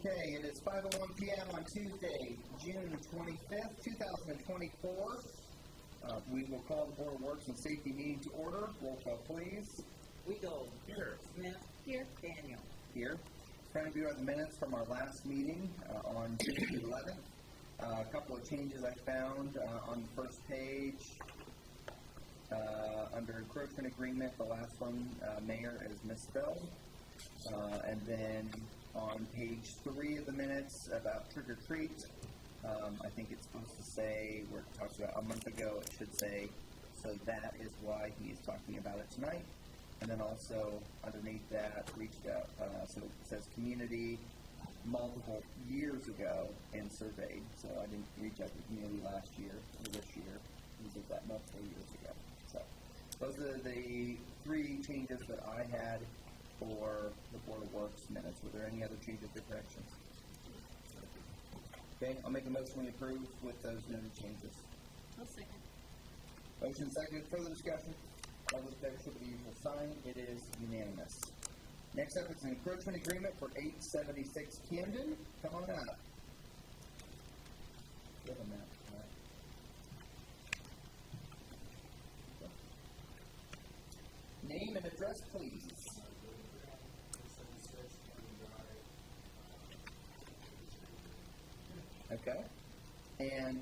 Okay, it is 5:01 p.m. on Tuesday, June 25th, 2024. We will call the Board of Works and Safety meeting to order. Roll call, please. Weigel. Here. Smith. Here. Daniel. Here. Trying to view the minutes from our last meeting on June 11th. A couple of changes I found on the first page. Under encroachment agreement, the last one, mayor, is misspelled. And then on page 3 of the minutes about trick or treat, I think it's supposed to say, where it talks about a month ago, it should say, so that is why he is talking about it tonight. And then also underneath that, reached out, so it says community multiple years ago and surveyed. So I didn't reach out to the community last year or this year. We did that multiple years ago. So those are the 3 changes that I had for the Board of Works minutes. Were there any other changes or corrections? Okay, I'll make a motion we approve with those noted changes. I'll second. Motion second. Further discussion? All those in favor show the usual sign. It is unanimous. Next up is an encroachment agreement for 876 Camden. Come on up. Give them that. All right. Name and address, please. Okay. And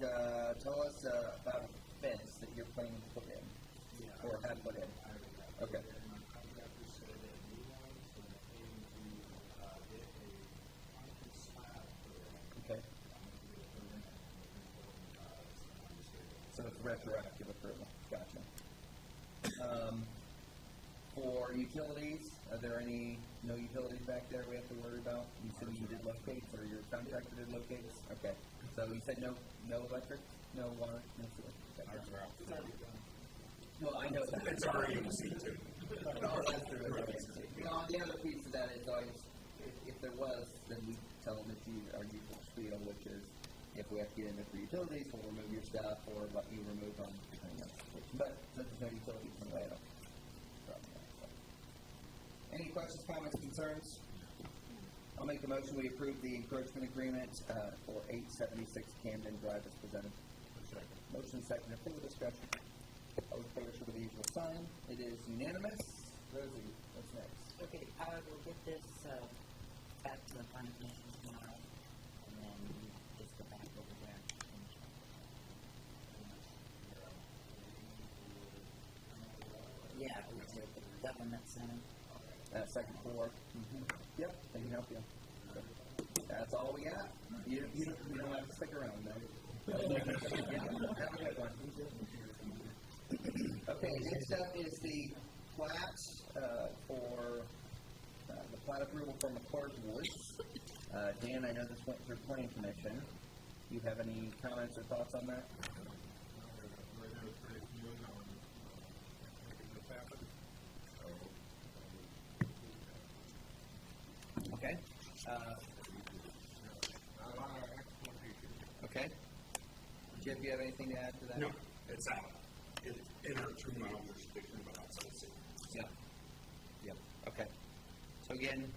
tell us about a fence that you're planning to put in, or have put in. Okay. Okay. So it's retroactive approval. Gotcha. For utilities, are there no utilities back there we have to worry about? You said you did locates, or your contractor did locates? Okay. So you said no electric, no water, no sewer? Well, I know that. It's REMC too. Oh, that's true. The other piece of that is always, if there was, then we tell them that you are usual spiel, which is if we have to get in there for utilities, we'll remove your stuff or let you remove them, depending on the situation. But since there's no utilities, no way I don't problem that. So. Any questions, comments, concerns? I'll make a motion we approve the encroachment agreement for 876 Camden Drive as presented. Second. Motion second. Further discussion. All in favor, show the usual sign. It is unanimous. Rosie, what's next? Okay, I will get this back to the planning commission tomorrow, and then we just go back over there. Yeah, we take the government center. Second floor. Mm-hmm. Yep, they can help you. That's all we got. You don't have to stick around, though. Yeah, have a good one. Okay, next up is the plat for the plat approval for McCord Woods. Dan, I know this went through Planning Commission. Do you have any comments or thoughts on that? Okay. Okay. Jeff, do you have anything to add to that? No, it's out. It's in our 2-mile jurisdiction, but outside the city. Yeah. Yep. Okay. So again,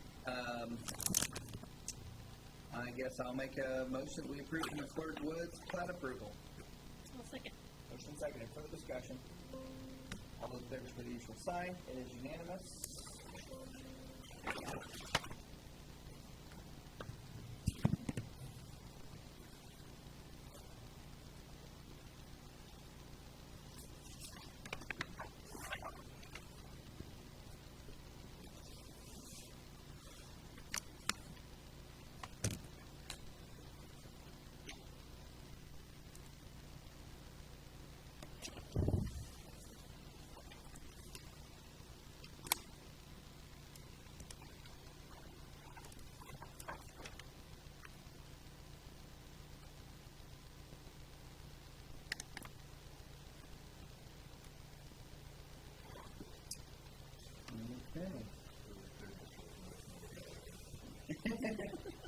I guess I'll make a motion that we approve the McCord Woods plat approval. I'll second. Motion seconded. Further discussion. All those in favor for the usual sign. It is unanimous.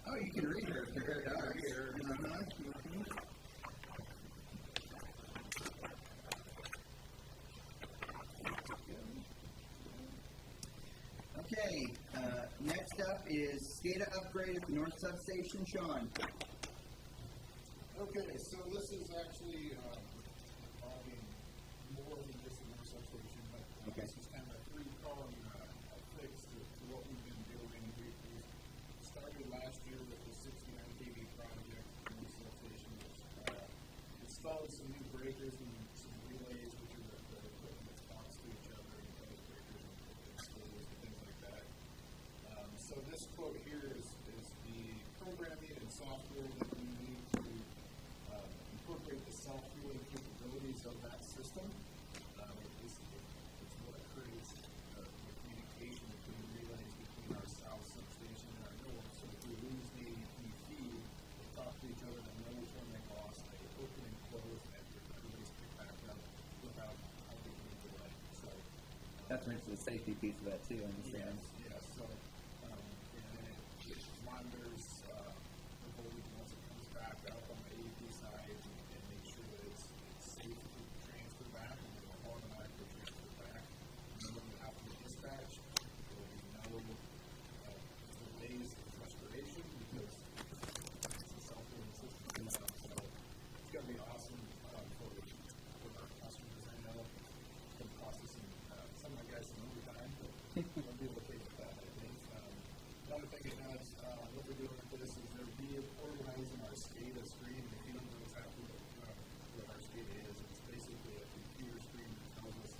Oh, you can read her if you're very dark. Okay, Okay, next up is SCADA upgrade at the North Substation. Sean. Okay, so this is actually involving more than just the North Substation, but Okay. this is kind of a three-prong fix to what we've been doing. We started last year with the 69 kV project at the North Substation, which installed some new breakers and some relays, which are the equipment that talks to each other, and those breakers and screws and things like that. So this quote here is the programming and software that we need to incorporate the self-healing capabilities of that system. It's what creates the communication between relays between our south substation and our north. So if we lose the feed, they talk to each other, they know which one they lost, they open and close, and everybody's picked back up without having any delay. So That's the safety piece of that too, I understand. yes. So and then it monitors the voltage once it comes back up on the AEP side and make sure that it's safe to transfer back and it will automatically transfer back. And then when you have to dispatch, there will be no delays in restoration because it's a self-healing system. So it's going to be awesome for our customers. I know it's going to cost us some of my guys some overtime, but we'll be okay with that, I think. Another thing it does, what we're doing with this is they're reorganizing our SCADA screen. If you don't know exactly what our SCADA is, it's basically a computer screen that tells us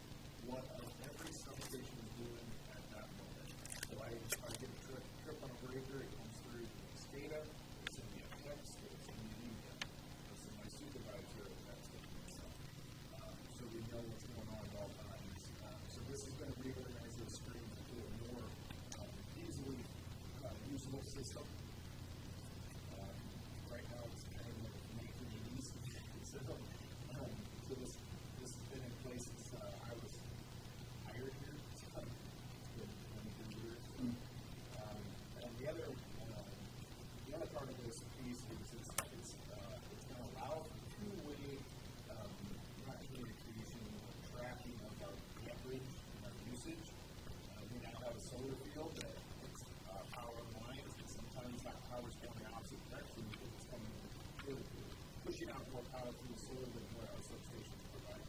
what every substation is doing at that moment. So I get a trip on a breaker, it comes through SCADA, it's in the text, it's in the email. It's in my supervisor texting me. So we know what's going on at all times. So this is going to reorganize those screens into a more easily usable system. Right now it's kind of like 1980s. So this has been in place since I was hired here. It's been 23 years. And the other part of this piece is it's going to allow for two-way communication or tracking of our amperage and our usage. We now have a solar field that puts power lines, and sometimes that power is going the opposite direction because it's coming really pushing out more power from the solar than what our substations provide.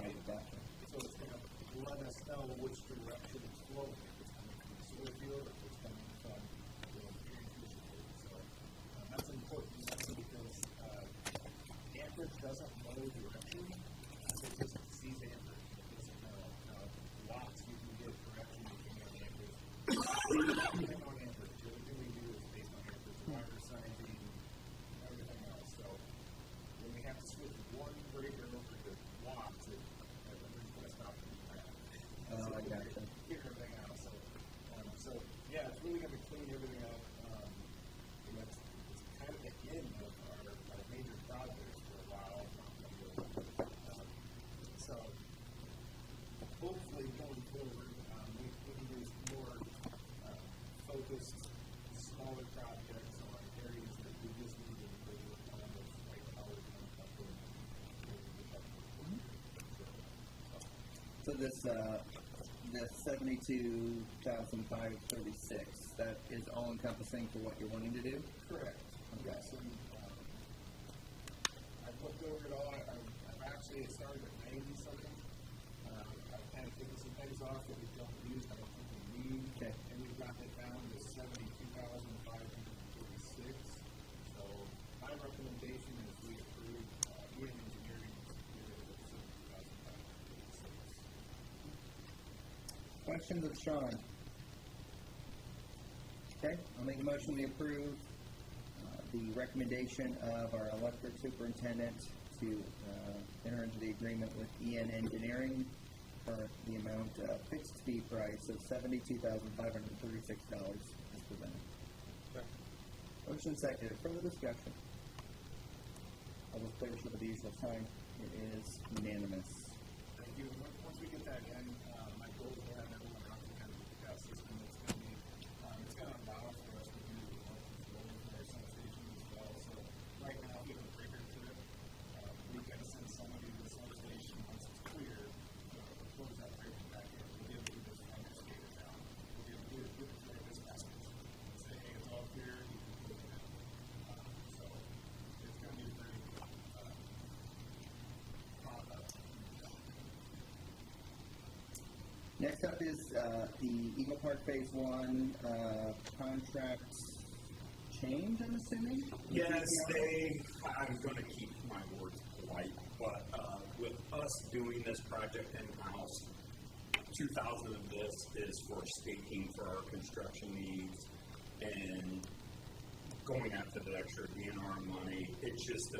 Right, gotcha. So it's going to let us know which direction it's flowing, if it's coming from the solar field or if it's coming from the transmission field. So that's an important lesson because amperage doesn't know direction. It just sees amperage. It doesn't know. Watts, you can get correction depending on amperage. Depending on amperage. Everything we do is based on amperage. Wire sizing, everything else. So when we have to switch one breaker over to watts, everybody's going to stop and grab. Oh, I gotcha. Figure everything out. So yeah, it's really going to clean everything up. And it's kind of the end of our major projects for a while. So hopefully going forward, we can do more focused, smaller projects on areas that we just need to improve on, like power consumption. So this, the 72,536, that is all encompassing for what you're wanting to do? Correct. Okay. Yes, and I've looked over it all. I've actually started at 90 something. I've kind of taken some things off that we don't use, I don't think we need. Okay. And we've gotten it down to 72,536. So my recommendation is we approve EM Engineering to get rid of 70,536. Questions of Sean? Okay, I'll make a motion to approve the recommendation of our electric superintendent to enter into the agreement with EN Engineering for the amount of fixed fee price of $72,536 as presented. Motion seconded. Further discussion? All those players with the usual sign. It is unanimous. Thank you. Once we get that in, my goal is to have everyone out to kind of look at that system. It's going to allow for us to do the control for our substation as well. So right now, we have a breaker to it. We've got to send somebody to the substation once it's clear, close that breaker back in. We'll be able to do this from our SCADA down. We'll be able to do it Next up is the Eagle Park Phase 1 contract change, I'm assuming? Yes, I'm going to keep my words polite, but with us doing this project in-house, 2,000 of this is for staking for our construction needs and going after the extra DNR money. It's just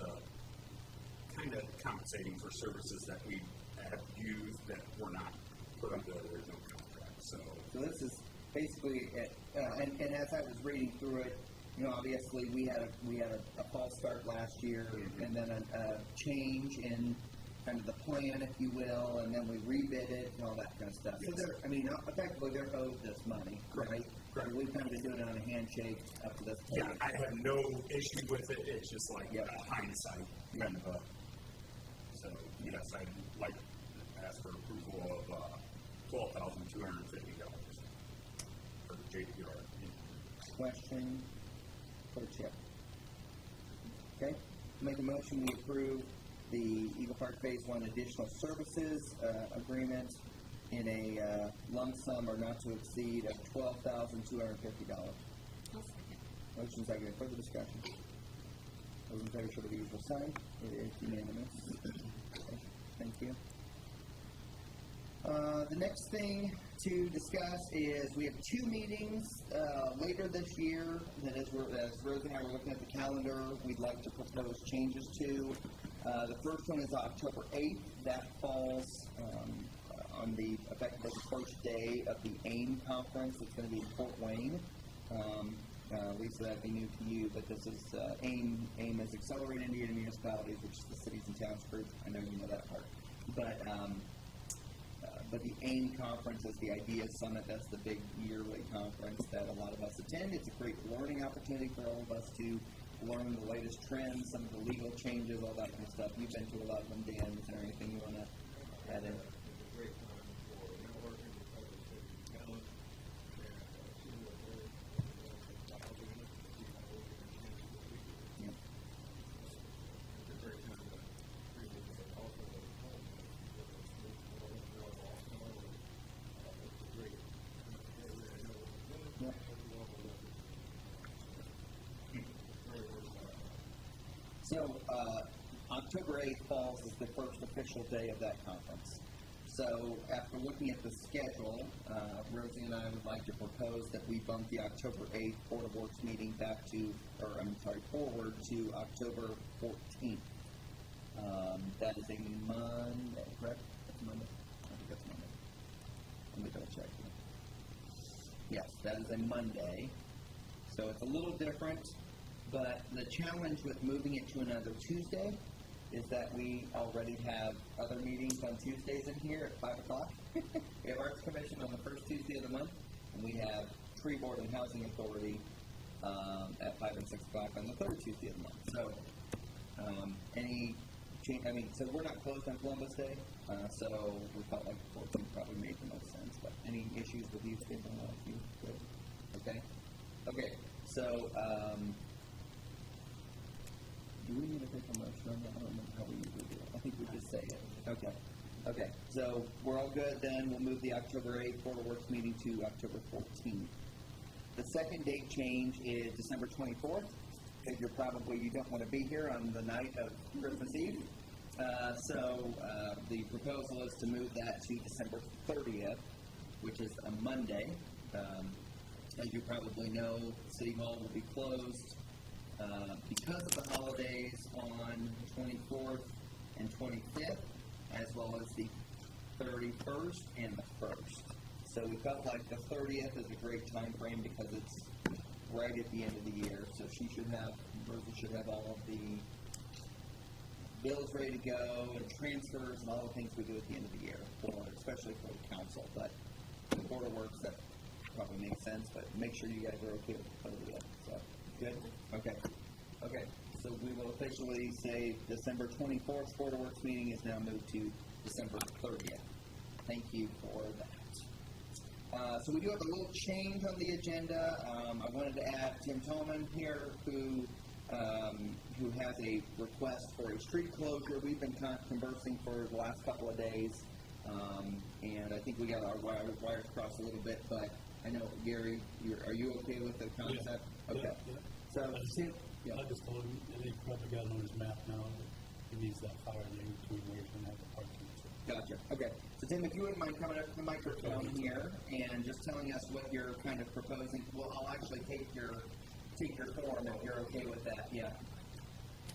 kind of compensating for services that we have used that were not put under the original contract. So this is basically, and as I was reading through it, obviously we had a false start last year, and then a change in kind of the plan, if you will, and then we rebid it and all that kind of stuff. Yes. So effectively they're owed this money, right? Correct. We've kind of been doing it on a handshake up to this point. yeah, I have no issue with it. It's just like hindsight kind of so yes, I'd like to ask for approval of $12,250 for JPR. Question for Chip. Okay, make a motion we approve the Eagle Park Phase 1 additional services agreement in a lump sum or not to exceed of $12,250. I'll second. Motion second. Further discussion? Those in favor show the usual sign. It is unanimous. Okay, thank you. The next thing to discuss is we have 2 meetings later this year that as Rose and I were looking at the calendar, we'd like to propose changes to. The first one is October 8th. That falls on the effectively the first day of the AIM conference. It's going to be in Fort Wayne. Lisa, that'd be new to you, but this is AIM. AIM is Accelerated Indiana Municipalities, which is the cities and towns group. I know you know that part. But the AIM conference is the Idea Summit. That's the big yearly conference that a lot of us attend. It's a great learning opportunity for all of us to learn the latest trends, some of the legal changes, all that kind of stuff. You've been to a lot of them, Dan. Is there anything you want to add in? Great time for networking with other city talent and Yeah. it's a great time to really get also the home. It's a great Yeah. So, October 8th falls as the first official day of that conference. So, after looking at the schedule, Rosie and I would like to propose that we bump the October 8th Board of Works meeting forward to October 14th. That is a Monday, correct? That's Monday? I think that's Monday. Let me double check. Yes, that is a Monday. So it's a little different, but the challenge with moving it to another Tuesday is that we already have other meetings on Tuesdays in here at 5 o'clock. We have Arts Commission on the first Tuesday of the month, and we have Tree Board and Housing Authority at 5 and 6 o'clock on the third Tuesday of the month. So any change, so we're not closed on Columbus Day, so we felt like the 14th probably made the most sense. But any issues with you, Stephen? You good? Okay. Okay. So, do we need to take a motion on that? I don't remember how we usually do it. I think we just say it. Okay. Okay. So we're all good then. We'll move the October 8th Board of Works meeting to October 14th. The second date change is December 24th. Because you don't want to be here on the night of Christmas Eve. So the proposal is to move that to December 30th, which is a Monday. As you probably know, City Hall will be closed because of the holidays on the 24th and 25th, as well as the 31st and the 1st. So we felt like the 30th is a great time frame because it's right at the end of the year. So Rosie should have all of the bills ready to go and transfers and all the things we do at the end of the year, especially for the council. But the Board of Works, that probably makes sense, but make sure you guys are okay with the 30th. So, good? Okay. Okay. So we will officially say December 24th Board of Works meeting is now moved to December 30th. Thank you for that. So we do have a little change on the agenda. I wanted to add Tim Tolman here, who has a request for a street closure. We've been conversing for the last couple of days And I think we got our wires crossed a little bit, but I know, Gary, are you okay with the concept? Okay. Yeah. So, Tim, yeah. I just told him, and he probably got it on his map now, that he needs that fire lane between where he's gonna have the parking. Gotcha. Okay. So, Tim, if you wouldn't mind coming up to the microphone here and just telling us what you're kind of proposing, well, I'll actually take your form if you're okay with that. Yeah.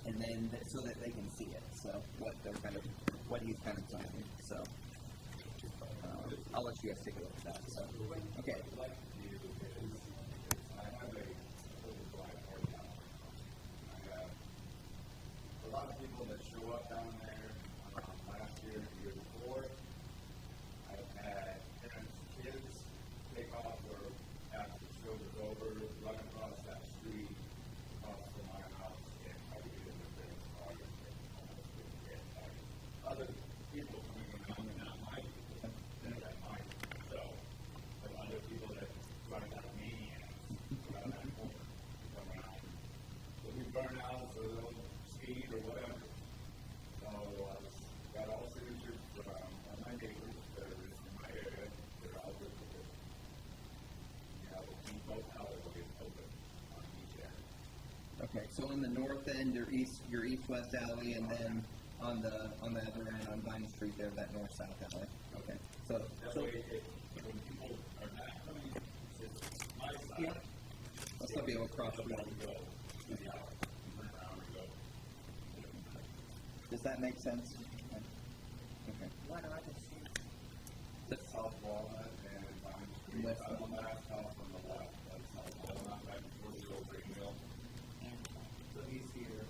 And then so that they can see it. So what he's kind of planning. So I'll let you guys take a look at that. So okay. A lot of people that show up down there last year and the year before. I've had parents, kids take off or after the show was over, run across that street, across from my house, and try to get in their parents' car and almost didn't get back. Other people coming around and not my people, they're not mine. So, there are other people that run like maniacs around that corner, come around. So we burn out, or they'll speed or whatever. So got all signatures from all my neighbors that are in my area. They're all good with it. We'll keep both alleyways open on each end. Okay. So on the north end, your east-west alley, and then on the other end on Vine Street there, that north-south alley. Okay. So That way, when people are not coming to my side, yeah. I'll still be able to cross the they'll road. go to the alley, turn around and go. Does that make sense? Okay. What are the streets? That's South Walnut and Vine Street. West I'm on the last house on the left. That's South Walnut, right before the old grain mill. And So he's here.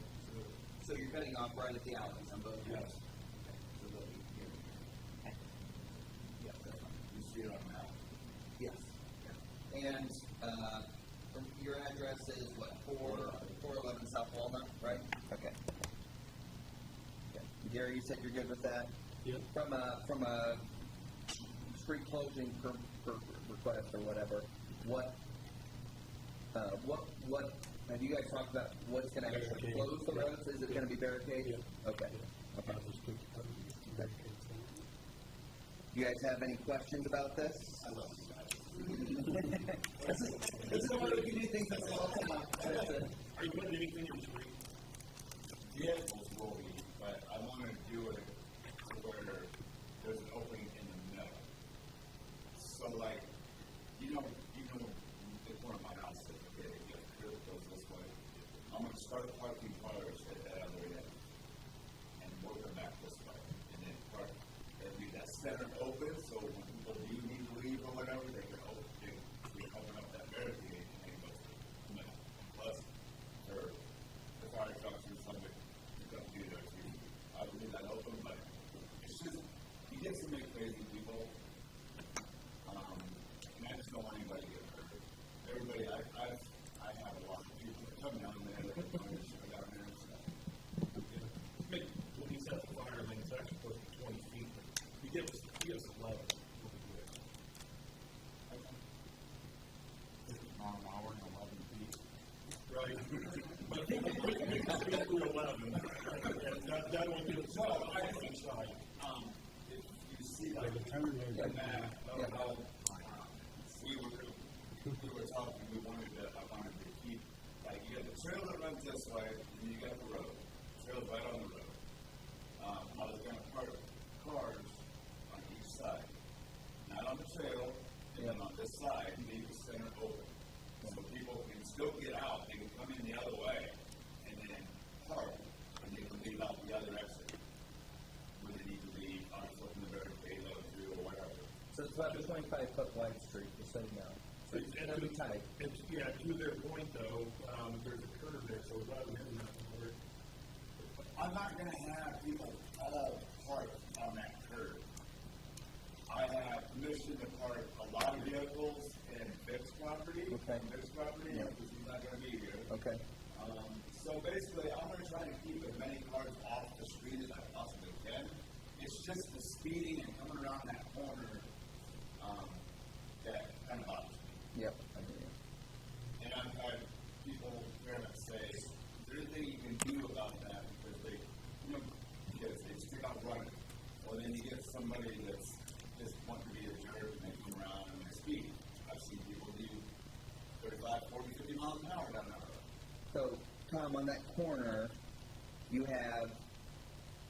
So you're cutting off right at the alleys on both Yes. ends? Okay. So they'll be here. Yeah, that's fine. You see it on the map. Yes. And from your address is what, 411 South Walnut, right? Okay. Gary, you said you're good with that? Yep. From a street closing per request or whatever, what have you guys talked about what's gonna actually Barricade. close the roads? Is it gonna be barricaded? Yeah. Okay. Okay. I'll just put barricades down. You guys have any questions about this? This is one of the unique things that's all town. Are you putting anything in between? Vehicles will be, but I want to do it to where there's an opening in the middle. So like, the corner of my house says, okay, it goes this way. I'm going to start parking cars at that other end and work them back this way. And then park, and leave that center open, so when people do need to leave or whatever, they can open up that barricade and go to the middle. Plus, the fire trucks or something to come do there too. I would leave that open, but it's just, you get so many crazy people. And I just don't want anybody to get hurt. Everybody, I have a lot of people that come down there that are going to show down there and stuff. When he set the fire lane, it's actually supposed to be 20 feet. He gives us 11. We'll be good. 50 mile an hour and 11 feet. Right. But we can do 11. And that won't get us all right inside. If you see Like like the turn lane. the map of how we were talking, I wanted to keep, like, you got the trail that runs this way, and you got the road. Trail's right on the road. I was gonna park cars on each side. Not on the trail, and then on this side, leave the center open. So people can still get out, they can come in the other way, and then park, and they can leave out the other exit. When they need to leave, on flipping the barricade, let them through, or whatever. So it's about a 25-foot wide street, just so you know. So it's gonna be tight. Yeah, to their point though, there's a curve there, so rather than that, I'm not gonna have people all park on that curb. I have permission to park a lot of vehicles in Vic's property. Okay. Vic's property, Yeah. because he's not gonna be here. Okay. So basically, I'm gonna try to keep as many cars off the street as I possibly can. It's just the speeding and coming around that corner, that kind of bothers me. Yep. I hear you. And I've had people here that say, is there anything you can do about that? Because they stick out running. Or then you get somebody that's Tom, on that corner, you have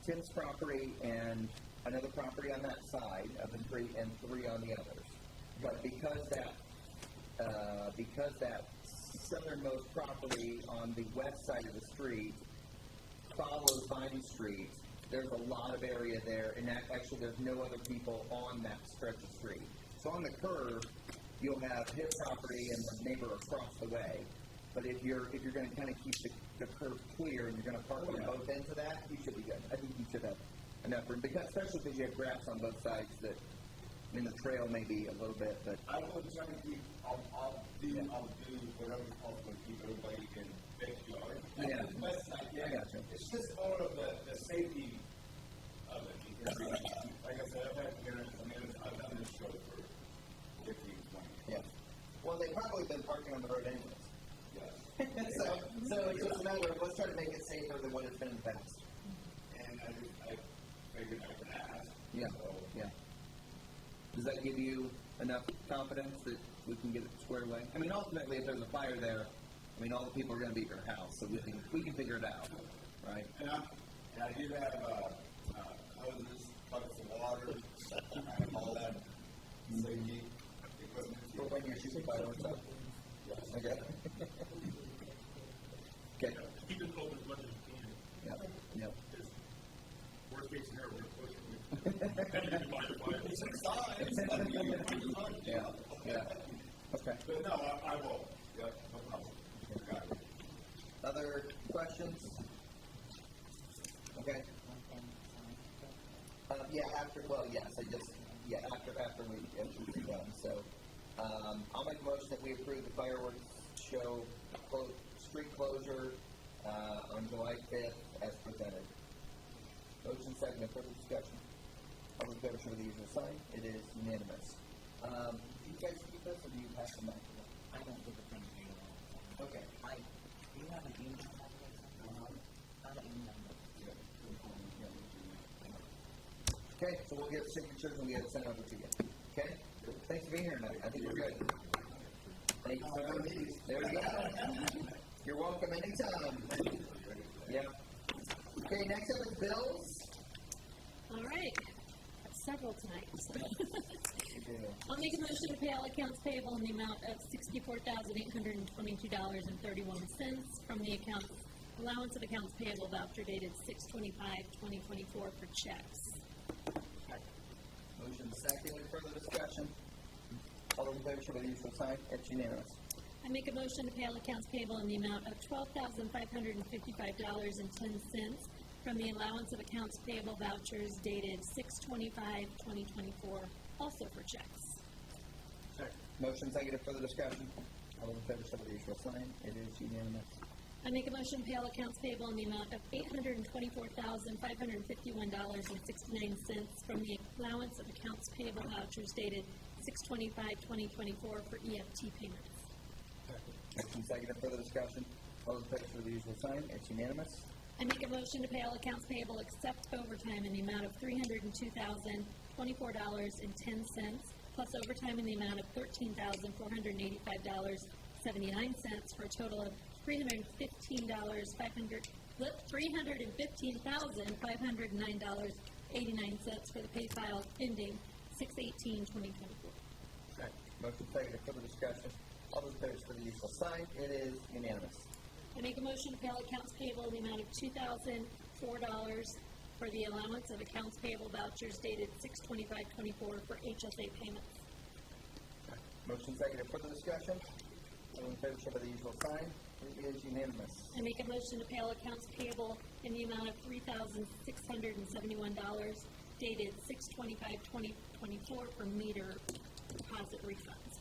Tim's property and another property on that side of the street and three on the others. But because that southernmost property on the west side of the street follows Vine Street, there's a lot of area there, and actually there's no other people on that stretch of street. So on the curve, you'll have his property and the neighbor across the way. But if you're going to kind of keep the curve clear and you're going to park on both ends of that, you should be good. I think you should have enough room, because, especially because you have grass on both sides. That, I mean, the trail may be a little bit, but I will try to keep, I'll do whatever's possible to keep everybody in backyard. Yeah. West side, I gotcha. It's just more of the safety of it, because, like I said, I've had parents, I've done this show for 15, 20 years. yeah. Well, they've probably been parking on the road anyways. Yes. so it's just a matter of let's try to make it safer than what it's been in the past. And I figured I could ask. Yeah. So, Yeah. Does that give you enough confidence that we can get it squared away? I mean, ultimately, if there's a fire there, I mean, all the people are going to be at your house, so we can figure it out, right? And I did have hoses, buckets of water, I have all that safety equipment. For when you're shooting fireworks up. Yes. Okay. Okay. Keep it open as much as you can. Yep. Yep. Because worst case scenario, we're pushing it. Then you can buy the fire. Yeah. Yeah. Okay. But no, I will. Yep, no problem. Got it. Other questions? Okay. One thing, After we're done. So, I'll make a motion that we approve the fireworks show street closure on July 5th as presented. Motion second, further discussion. All those in favor show the usual sign. It is unanimous. Do you guys keep this, or do you pass them back to them? I don't give a thing to you. Okay. Do you have an email address? I'll email them. Okay, so we'll get signatures and we'll get it sent over to you. Okay? Thanks for being here tonight. I think we're good. Thank you, sir. There we go. You're welcome anytime. Yeah. Okay, next up is bills. All right, several tonight. Yeah. I'll make a motion to pay all accounts payable in the amount of $64,822.31 from the allowance of accounts payable voucher dated 6/25/2024 for checks. Motion second. Any further discussion? All those in favor show by the usual sign. It's unanimous. I make a motion to pay all accounts payable in the amount of $12,555.10 from the allowance of accounts payable vouchers dated 6/25/2024, also for checks. Motion second. Further discussion? All those in favor show by the usual sign. It is unanimous. I make a motion to pay all accounts payable in the amount of $824,551.69 from the allowance of accounts payable vouchers dated 6/25/2024 for EFT payments. Motion second. Further discussion? All those in favor show by the usual sign. It's unanimous. I make a motion to pay all accounts payable except overtime in the amount of $302,024.10, plus overtime in the amount of $13,485.79 for a total of $315,509.89 for the pay file ending 6/18/2024. Motion second. Further discussion? All those in favor show by the usual sign. It is unanimous. I make a motion to pay all accounts payable in the amount of $2,004 for the allowance of accounts payable vouchers dated 6/25/24 for HSA payments. Motion second. Further discussion? All those in favor show by the usual sign. It is unanimous. I make a motion to pay all accounts payable in the amount of $3,671 dated 6/25/2024 for meter deposit refunds.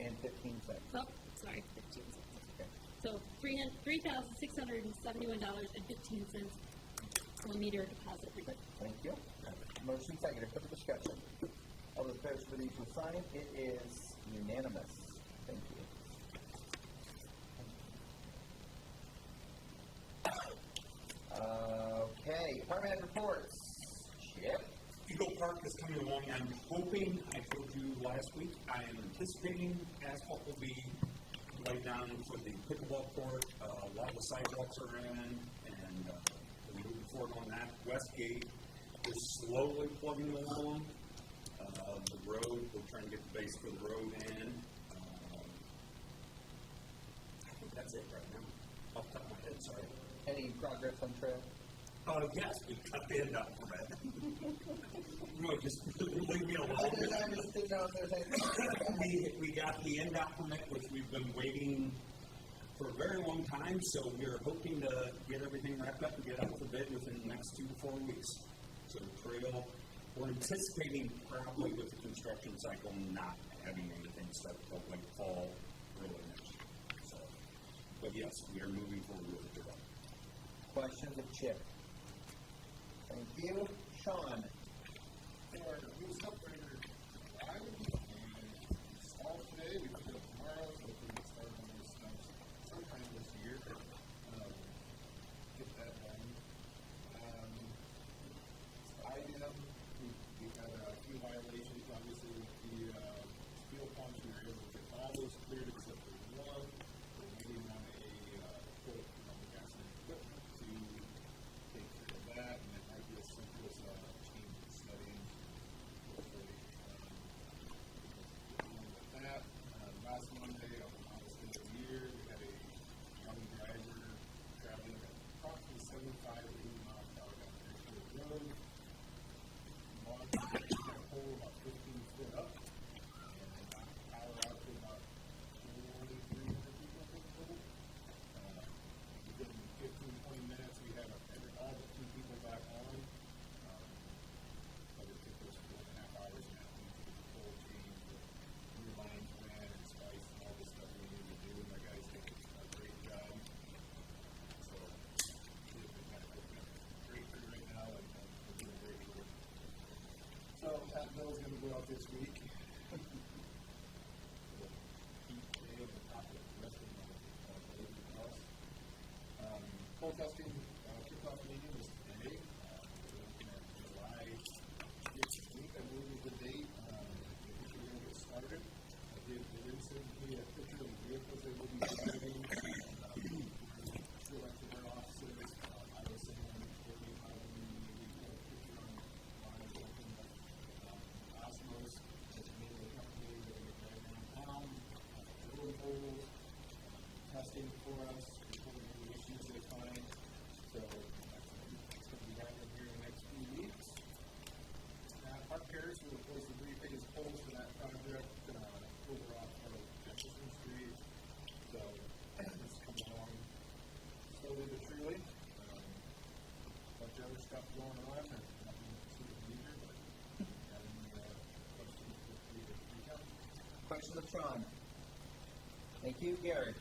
And 15 cents. Oh, sorry, 15 cents. Okay. So $3,671.15 for meter deposit refund. Thank you. Motion second. Further discussion? All those in favor show by the usual sign. It is unanimous. Thank you. Okay, department head reports. Chip? Eagle Park is coming along. I'm hoping, I told you last week, I am anticipating asphalt will be laid down for the pickleball court. A lot of the sidewalks are in, and we're moving forward on that. Westgate is slowly plugging along. The road, we're trying to get the base for the road in. I think that's it right now. Off the top of my head, sorry. Any progress on trail? Yes, we cut the end up from it. No, just leave me alone. I just didn't know if there's anything. We got the NDOT permit, which we've been waiting for a very long time, so we're hoping to get everything wrapped up and get out for bid within the next 2 to 4 weeks. So the trail, we're anticipating probably with the construction cycle not having anything start till like fall, early next year. So, but yes, we are moving forward with the trail. Questions of Chip? Thank you. Sean? Our new separator arrived and installed today. We pick it up tomorrow, so we can start on those steps sometime this year. Get that done. IDM, we've had a few violations, obviously, with the steel pumps. We were able to get all those cleared except for one. We're waiting on a quote from the gas and equipment to take care of that, and it might be as simple as a change in settings. Hopefully, with that, last Monday, on the last day of the year, we had a young driver traveling at approximately 75 to 80 miles per hour down the road. Launched a hole about 15 foot up, and it knocked power out to about 2,300 people, I think, total. Within 15, 20 minutes, we had all but 2 people back on. But it took us 4.5 hours now to get the full change, the new line plan and spice and all the stuff we need to do. And my guys did a great job. So, we've got a great crew right now, and we're doing great work. So, that bill's going to go out this week. Full testing kickoff meeting was today. We're looking at July 15th, I believe is the date. I think we're going to get started. They did send me a picture of the vehicles they will be driving. Still like to their offices. I was saying, we'll be having a picture online or something. Osmos is the name of the company that we're driving around town. Drilling holes, testing for us, reporting any issues they find. So that's going to be happening here in the next few weeks. Park Harris will replace the 3 biggest poles for that project over off of Jefferson Street. So it's coming along slowly but surely. Bunch of other stuff going on. Nothing super major, but got any questions, feel free to reach out. Questions of Sean? Thank you. Gary?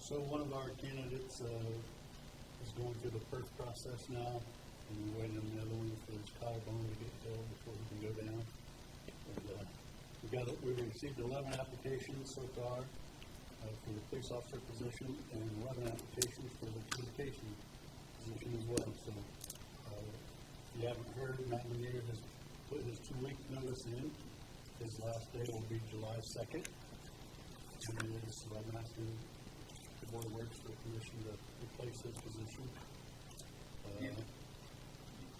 So one of our candidates is going through the PERF process now, and we're waiting on the other one for his collarbone to get healed before he can go down. And we received 11 applications so far for the police officer position, and 11 applications for the communication position as well. So if you haven't heard, Matt Lanier has put his 2-week notice in. His last day will be July 2nd. And so I'm asking the Board of Works for permission to replace his position.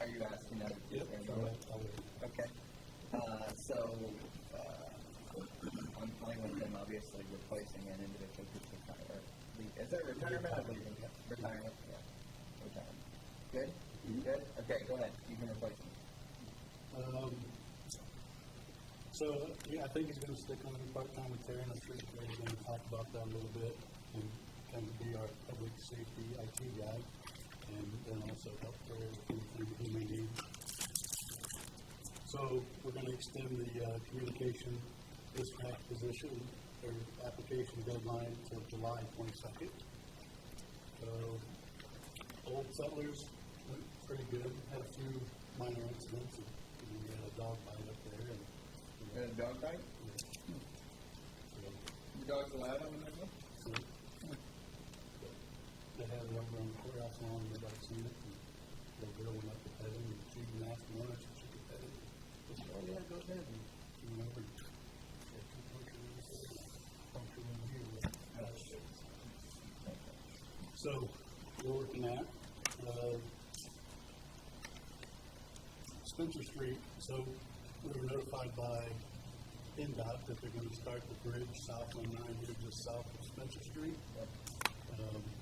Are you asking that? Yep. Okay. So, I'm playing with him, obviously, replacing an individual who's retired. Is that retirement or leaving? Retirement, yeah. Retirement. Good? Good? Okay, go ahead. You can replace him. So, yeah, I think he's going to stick on part-time with Terry, and I'm sure Terry's going to talk about that a little bit, and kind of be our public safety IT guy, and then also help Terry with anything he may need. So, we're going to extend the communication dispatch position, or application deadline until July 22nd. So, Old Settlers went pretty good, had a few minor incidents, and we had a dog bite up there, and A dog bite? The dog's allowed on the menu? They had it over on the courthouse lawn, and everybody seen it, and the girl went up to pet him, and she even asked him if she could pet him. She said, oh yeah, go ahead, and she went over and had 2 punctures in his head, and a puncture in here. So, we're looking at, Spencer Street, so we were notified by NDOT that they're gonna start the bridge south on 9 here, just south of Spencer Street,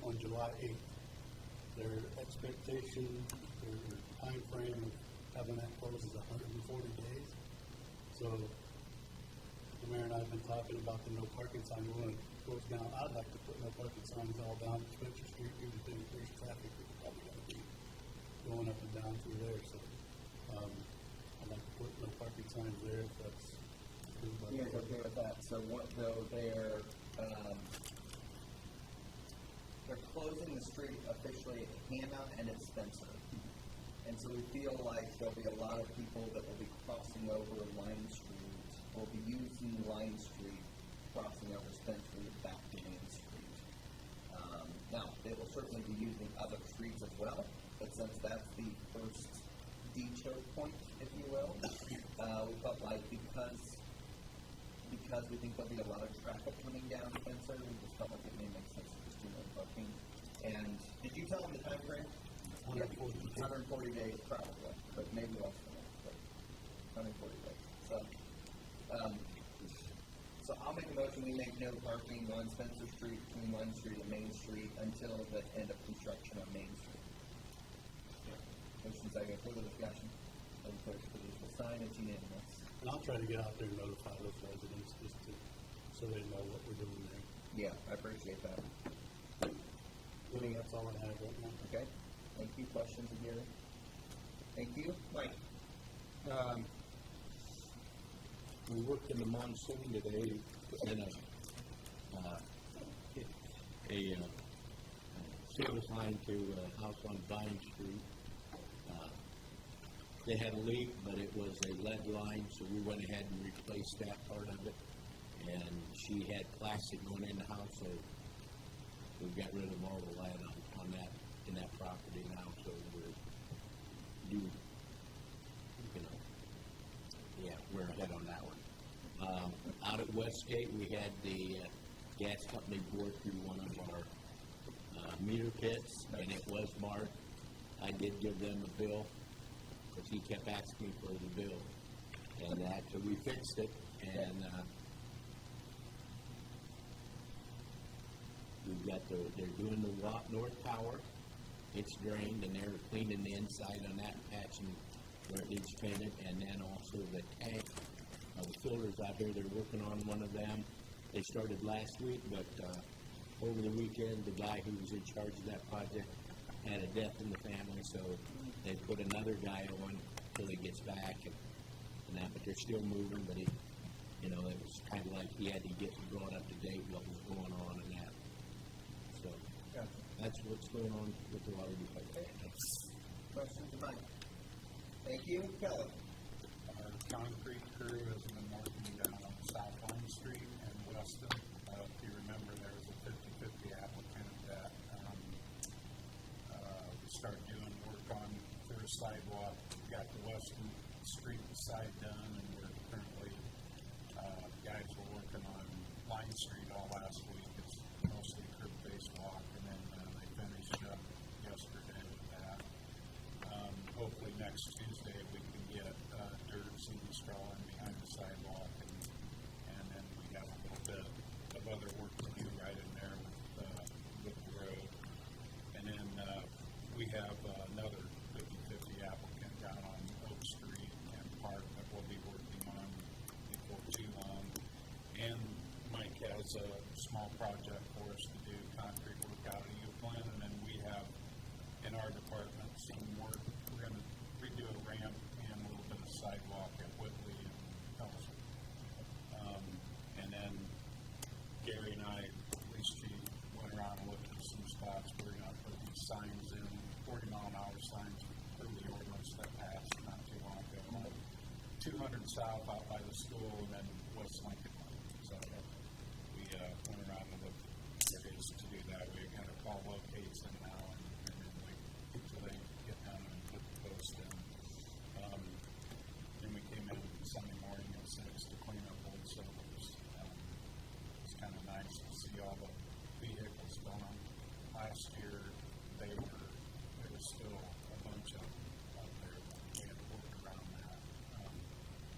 on July 8th. Their expectation, their timeframe of having that closed is 140 days. So, the mayor and I have been talking about the no parking sign. We want to close down. I'd like to put no parking signs all down Spencer Street due to the increased traffic that's probably going to be going up and down through there. So, I'd like to put no parking signs there if that's approved by the You guys board. okay with that? So what though they're closing the street officially at Hannah and at Spencer. And so we feel like there'll be a lot of people that will be crossing over Line Street, will be using Line Street, crossing over Spencer back to Main Street. Now, they will certainly be using other streets as well, but since that's the first detour point, if you will, we felt like because we think there'll be a lot of traffic coming down Spencer, we just felt like it may make sense to just do no parking. And did you tell them the time frame? 140 days probably, but maybe less than that, but 140 days. So I'll make a motion, we make no parking on Spencer Street, between 1 Street and Main Street until the end of construction on Main Street. Motion second, further discussion. All in favor, please will sign, it's unanimous. And I'll try to get out there and notify those residents just to, so they know what we're doing there. Yeah, I appreciate that. I think that's all I have right now. Okay, thank you. Questions of Gary? Thank you. Mike? We worked in the monsoon today, putting in a service line to a house on Vine Street. They had a leak, but it was a lead line, so we went ahead and replaced that part of it. And she had plastic going in the house, so we got rid of all the lead on that, in that property now, so we're ahead on that one. Out at Westgate, we had the gas company bore through one of our meter pits, and it was marked. I did give them a bill, because he kept asking me for the bill. And so we fixed it, and we've got they're doing the north tower. It's drained, and they're cleaning the inside on that, patching where it needs painted, and then also the tank, the filters out here, they're working on one of them. They started last week, but over the weekend, the guy who was in charge of that project had a death in the family, so they put another guy on until he gets back, and that, but they're still moving, but it was kind of like he had to get brought up to date what was going on and that. So, that's what's going on with the water department. Questions of Mike? Thank you. Kelly? Our concrete crew has been working down on South Line Street and Weston. If you remember, there was a 50/50 applicant that we started doing work on their sidewalk. We got the Weston Street side done, and we're currently, guys were working on Line Street all last week. It's mostly curb face walk, and then they finished up yesterday with that. Hopefully next Tuesday we can get dirt, seed, and straw in behind the sidewalk, and then we have a little bit of other work to do right in there with the road. And then we have another 50/50 applicant down on Oak Street and Park that we'll be working on before too long. And Mike has a small project for us to do, concrete work out of Euclid, and then we have in our department some work. We're going to redo a ramp and a little bit of sidewalk at Whitley and Ellsworth. And then Gary and I, police chief, went around and looked at some spots. We're going to put these signs in, 40-mile-an-hour signs through the ordinance that passed not too long ago. 200 south out by the school, and then West Lincoln. So we went around and looked at areas to do that. We're going to call locates in now, and then wait until they get down and put the post in. Then we came in Sunday morning at 6 to clean up old cylinders. It's kind of nice to see all the vehicles gone. Last year,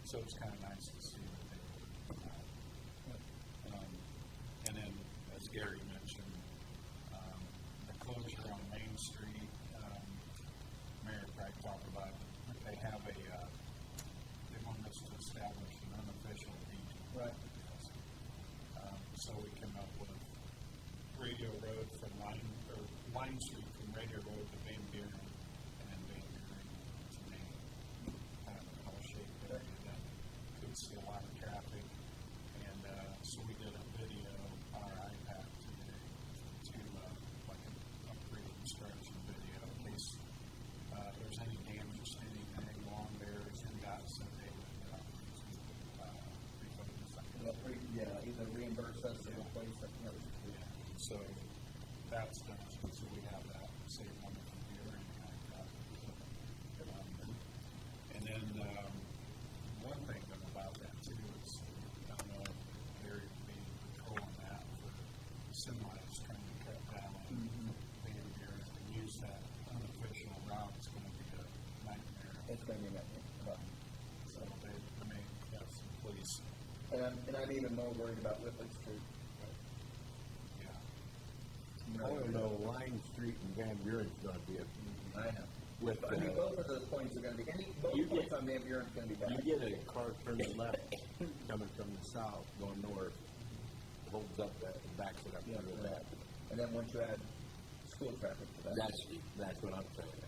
So it's kind of nice to see that they were doing that. And then, as Gary mentioned, the closure on Main Street, Mayor probably talked about, they have they want us to establish an unofficial region. Right. So we came up with Radio Road from Line Street from Radio Road to Van Buren, and then Van Buren to Main. Kind of an L-shaped area that could see a lot of traffic. And so we did a video on our iPad today to like an upgraded instruction video in case there's any damage to anything along there. NDOT said they would Either reimburse us or replace it. So that's done, so we have that saved on the computer and like that. And then one thing about that too is, I don't know, there would be patrolling that for semis trying to cut down on Van Buren and use that unofficial route. It's going to be a nightmare. It's going to be a nightmare. So they may have some police. And I'm even more worried about Whitley Street. Yeah. I don't know, Line Street and Van Buren's gonna be I know. with, I mean, both of those points are going to be, both You points get- on Van Buren are going to be bad. you get a car turning left, coming from the south, going north, holds up that, backs it up Yeah, under that. And then once you add school traffic to that. That's what I'm saying.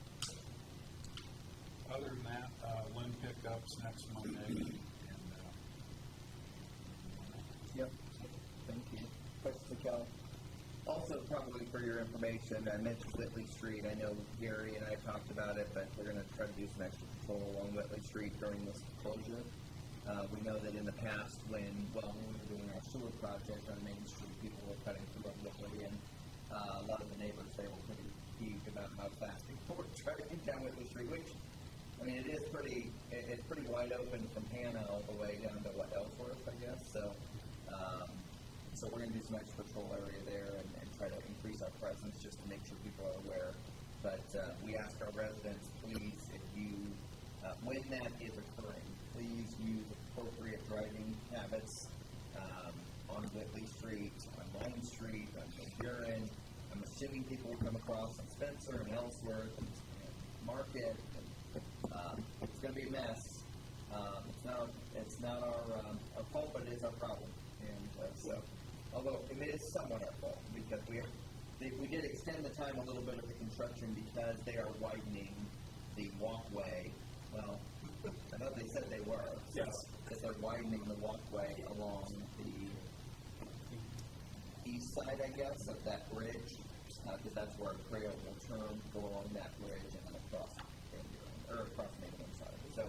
Other than that, Lynn pickups next Monday, and Yep. Thank you. Questions, Kelly? Also, probably for your information, I mentioned Whitley Street. I know Gary and I talked about it, but we're going to try to do some extra patrol along Whitley Street during this closure. We know that in the past, when we were doing our sewer project on Main Street, people were cutting through on Whitley, and a lot of the neighbors, they were pretty peeved about how fast people were driving down Whitley Street, which, I mean, it's pretty wide open from Hannah all the way down to Ellsworth, I guess. So we're going to do some extra patrol area there and try to increase our presence just to make sure people are aware. But we ask our residents, please, if you, when that is occurring, please use appropriate driving habits on Whitley Street, on Line Street, on Van Buren. I'm assuming people will come across on Spencer and Ellsworth and Market. It's going to be a mess. It's not our fault, but it is our problem. And so, although it is somewhat our fault because we did extend the time a little bit of the construction because they are widening the walkway. Well, I know they said they were. Yes. That they're widening the walkway along the east side, I guess, of that bridge, because that's where a trail will turn, go along that bridge and then across Mainland side. So,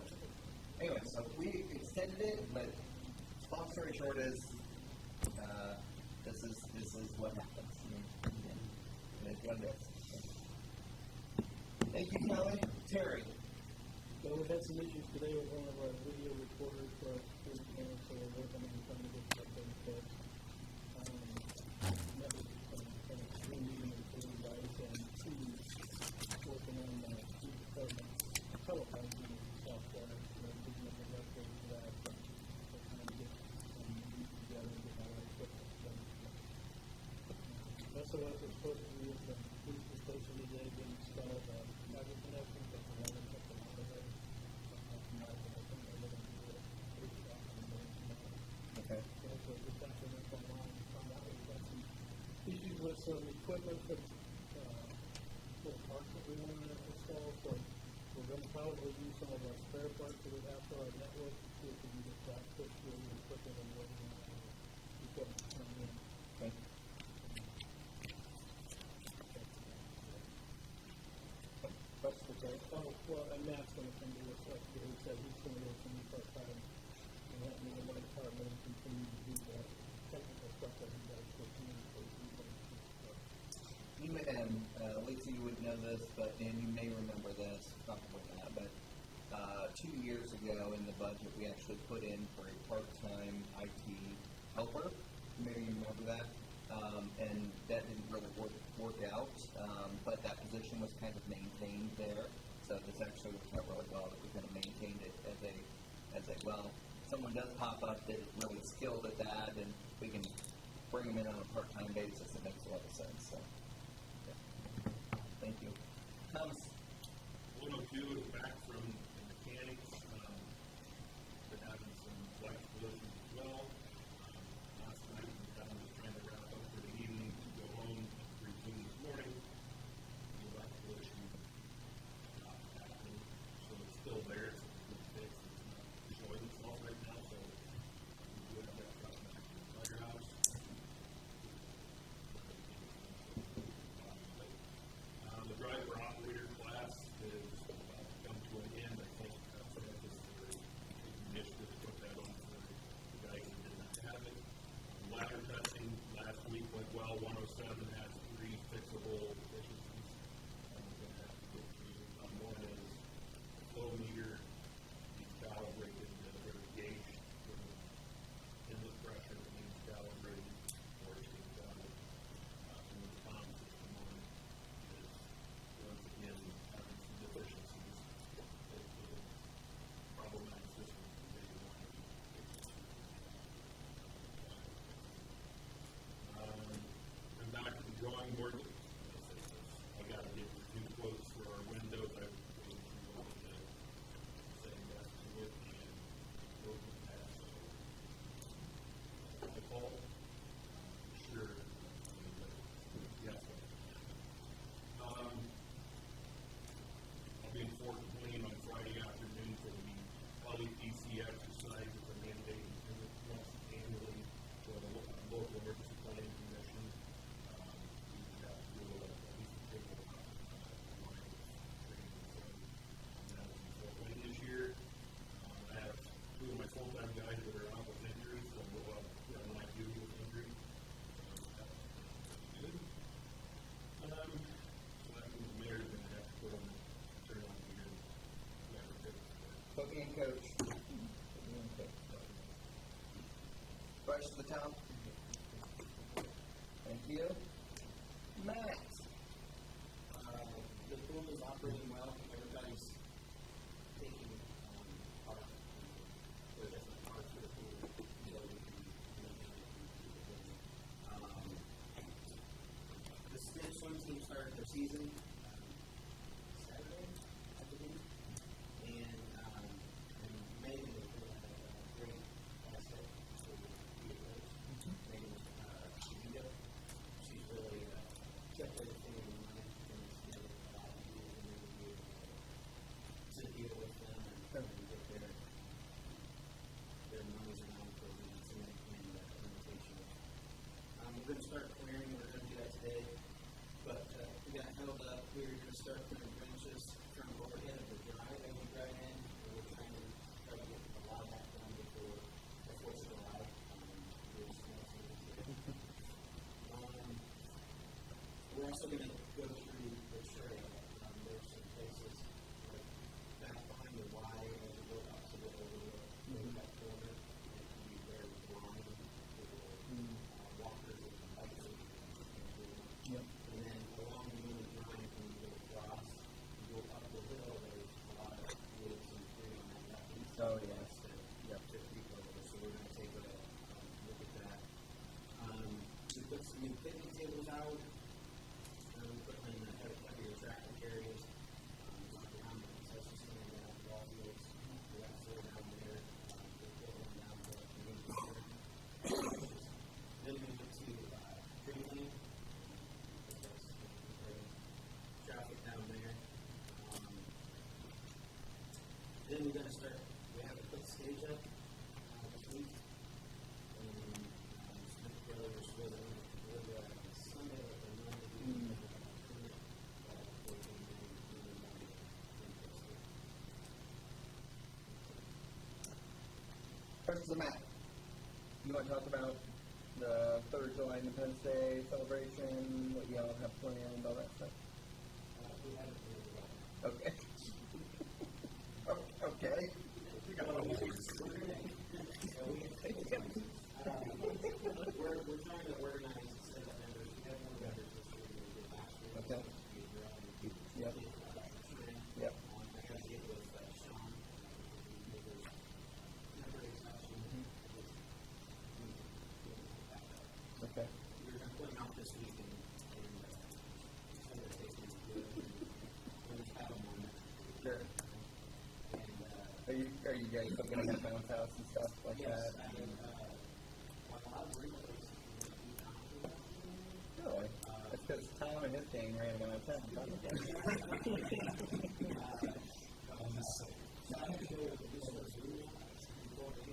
anyway, so we extended it, but long story short is, this is what happens. And it's what it is. Thank you, Kelly. Terry. Well, we had some issues today with one of our video recorders for our student camera, so we're working on trying to get something fixed. Met with an extreme meeting with the guys and Steve's working on the food department telephone software. We're doing a big upgrade to that. We're trying to get some meetings together and get all our equipment done. SOS is supposed to be at the police station today, being installed, fiber connection, but the water kept them out of there. Okay. So just after that online, found out we've got some issues with some equipment for parts that we want to install, so we're going to probably use some of our spare parts that we have for our network, so we can get that pushed through and quicker than what we want to equipment coming in. Okay. Oh, well, and Matt's gonna come to us, like he said, he's gonna go from the part time and help me in my department and continue to do that technical stuff that he does for communication. You may, and Lisa, you wouldn't know this, but and you may remember this, probably not, but 2 years ago in the budget, we actually put in for a part-time IT helper. Maybe you remember that. And that didn't really work out, but that position was kind of maintained there. So this actually worked out really well that we kind of maintained it as a well. someone does pop up that is really skilled at that, and we can bring them in on a part-time basis, it makes a lot of sense, so. Yeah. Thank you. Thomas? 102 is back from the mechanics. Been having some flex collisions as well. Last night, Kevin was trying to wrap up for the evening to go home, resume this morning. The flex collision not happening, so it's still there. It's a good fix. It's not showing itself right now, so we do have that truck back in the firehouse. The driver operator class is about to come to an end. I think that's the initiative to put that on for the guys that did not have it. Ladder testing last week went well. 107 has 3 fixable deficiencies. I'm going to have to get through. One is the flow meter. He's calibrated the gauge for the inlet pressure. He's calibrated or he's got it. And the comm system on it is once again having some deficiencies. It's a problematic system from day one. I'm back to the drawing board. I got to get new quotes for our windows. I've been through all the saying yes to it and go with that. So, Nicole, sure. Yes. I'll be in Fort Wayne on Friday afternoon for the LEPC exercise with the mandate once annually for the local emergency planning commission. We have to do at least a table line training. So that was in Fort Wayne this year. I have 2 of my full-time guys that are out with injuries, so we'll have my duty with injury. That's good. So that means the mayor's going to have to put on turn on the year. Put me in, coach. Put me in, coach. Vice to the town. Thank you. Matt? The pool is operating well. Everybody's taking part for different parts of the pool. The Smith swim team started their season Saturday, I believe. And Megan has really had a great asset for the coach. Megan Shivita. She's really kept everything in line and it's been a lot of years and years to deal with them and get their monies around for leads and implementation. We're going to start clearing. We're going to do that today. But we got held up. We were going to start clearing branches from overhead of the drive that we drive in. We're trying to try to get a lot of that done before July. We're also going to go through the trail. There's some places like back behind the Y as you go up to the overlook, that corner. It can be very blind for walkers and bikers. Yep. And then along the Union Drive, when you go across, you go up the hill, there's a lot of woods and tree on that left hand side. Oh, yes. Yep. To creep over, so we're going to take a look at that. We put some new picnic tables out. We put them in the heavier traffic areas. Around the concession stand, down the ball fields. We got 4 down there. We're putting them down to the community center. Then we went to Green Lane. Traffic down there. Then we're going to start, we have to put the stage up this week. And Smith Brothers was Sunday or Monday. Questions of Matt? You want to talk about the 3rd of July Independence Day celebration, what y'all have planned, all that stuff? We haven't really got Okay. Okay. We're trying to organize and set up members. We have more members this year than we did last year. Okay. Yep. Yep. I got to get with Sean. Never touching Okay. we're gonna put them out this week and some of the tasting is good. We'll just have them on there. Sure. And, Are you guys looking at that bounce house and stuff like yes, that? I mean, like a lot of real places, you know, Really? That's because Tom and his gang ran them out of town.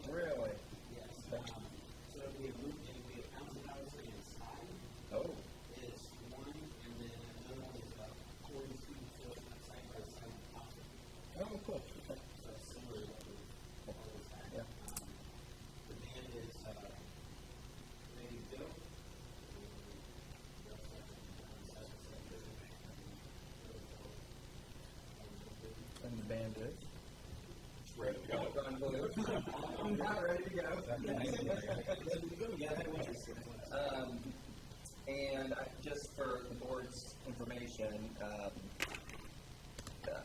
Really? yes. So it'll be a room, it'll be a bounce house inside. Oh, Is one, and then another one is a 42 foot side by side opposite. oh, cool. Okay. So it's similar to what we always had. Yeah. The band is ready to go. And the band is? Ready to go. Ron Blue. I'm not ready to go. And just for the board's information,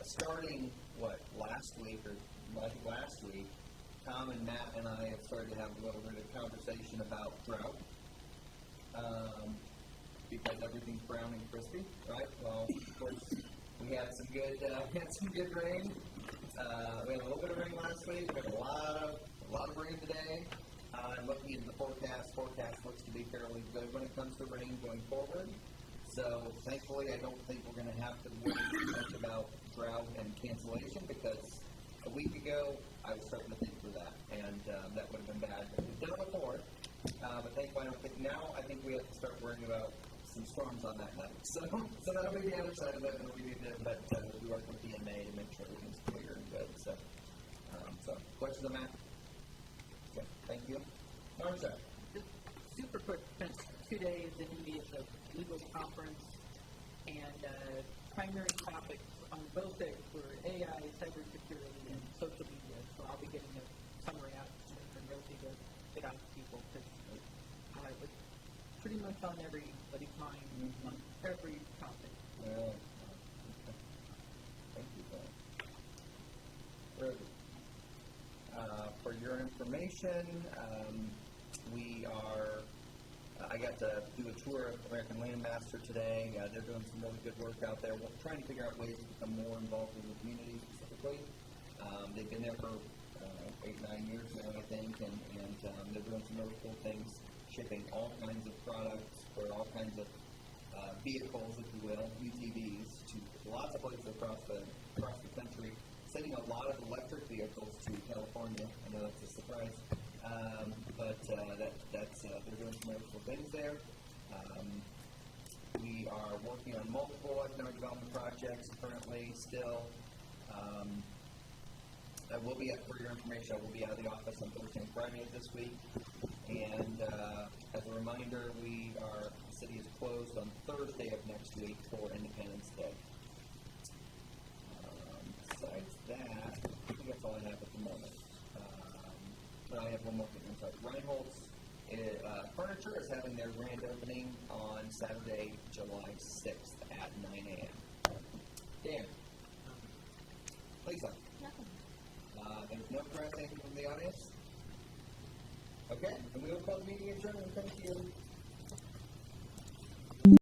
starting, last week, Tom and Matt and I have started to have a little bit of conversation about drought. Because everything's brown and crispy, right? Well, of course, we had some good rain. We had a little bit of rain last week. We had a lot of rain today. I'm looking at the forecast. Forecast looks to be fairly good when it comes to rain going forward. So thankfully, I don't think we're going to have to worry too much about drought and cancellation because a week ago I was starting to think through that, and that would have been bad. We've done it before, but thankfully I don't think now. I think we have to start worrying about some storms on that night. So that'll be the other side of it, and we need to we work with DMA to make sure everything's clear and good. So questions on that? Okay, thank you. Marcia. Just super quick, spent 2 days in India at the legal conference, and primary topics on both days were AI, cybersecurity, and social media. So I'll be getting a summary out and really to get out to people because it was pretty much on everybody's mind on every topic. Okay. Thank you, Bill. Rudy. For your information, I got to do a tour of American Landmaster today. They're doing some really good work out there. We're trying to figure out ways to become more involved in the community specifically. They've been there for 8-9 years now, I think, and they're doing some really cool things, shipping all kinds of products for all kinds of vehicles, if you will, UTVs, to lots of places across the country, sending a lot of electric vehicles to California. I know that's a surprise, but they're doing some really cool things there. We are working on multiple economic development projects currently still. I will be, for your information, I will be out of the office on Thursday and Friday of this week. And as a reminder, the city is closed on Thursday of next week for Independence Day. Besides that, I think that's all I have at the moment. But I have one more thing. I'm sorry. Reinhold's Furniture is having their grand opening on Saturday, July 6th at 9 a.m. Dan. Lisa. Nothing. There's no press, anything from the audience? Okay, and we will call the meeting adjourned. Thank you.